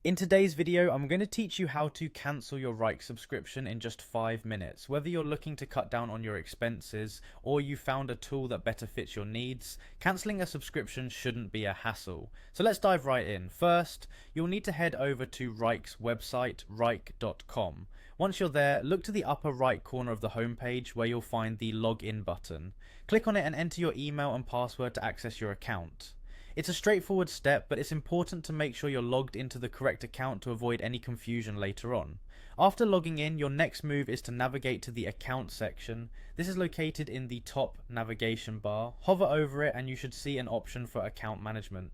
In today's video, I'm going to teach you how to cancel your Wrike subscription in just 5 minutes. Whether you're looking to cut down on your expenses or you found a tool that better fits your needs, cancelling a subscription shouldn't be a hassle. So let's dive right in. First, you'll need to head over to Wrike's website, wrike.com. Once you're there, look to the upper right corner of the homepage where you'll find the login button. Click on it and enter your email and password to access your account. It's a straightforward step, but it's important to make sure you're logged into the correct account to avoid any confusion later on. After logging in, your next move is to navigate to the account section. This is located in the top navigation bar. Hover over it and you should see an option for account management.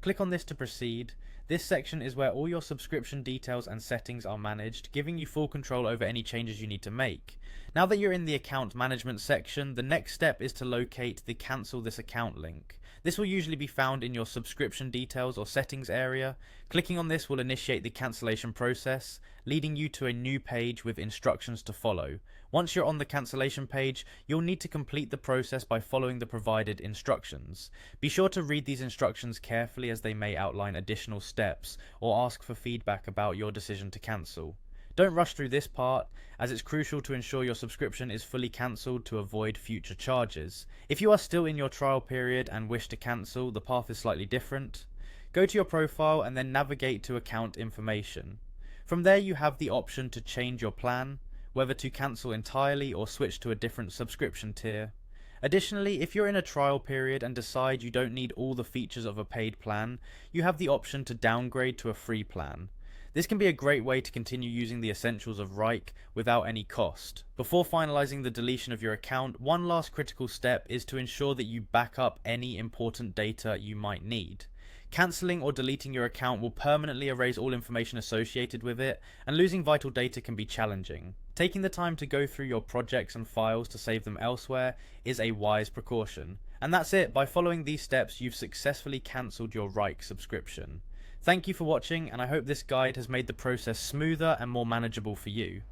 Click on this to proceed. This section is where all your subscription details and settings are managed, giving you full control over any changes you need to make. Now that you're in the account management section, the next step is to locate the cancel this account link. This will usually be found in your subscription details or settings area. Clicking on this will initiate the cancellation process, leading you to a new page with instructions to follow. Once you're on the cancellation page, you'll need to complete the process by following the provided instructions. Be sure to read these instructions carefully as they may outline additional steps or ask for feedback about your decision to cancel. Don't rush through this part, as it's crucial to ensure your subscription is fully cancelled to avoid future charges. If you are still in your trial period and wish to cancel, the path is slightly different. Go to your profile and then navigate to account information. From there you have the option to change your plan, whether to cancel entirely or switch to a different subscription tier. Additionally, if you're in a trial period and decide you don't need all the features of a paid plan, you have the option to downgrade to a free plan. This can be a great way to continue using the essentials of Wrike without any cost. Before finalizing the deletion of your account, one last critical step is to ensure that you back up any important data you might need. Cancelling or deleting your account will permanently erase all information associated with it, and losing vital data can be challenging. Taking the time to go through your projects and files to save them elsewhere is a wise precaution. And that's it. By following these steps, you've successfully cancelled your Wrike subscription. Thank you for watching, and I hope this guide has made the process smoother and more manageable for you.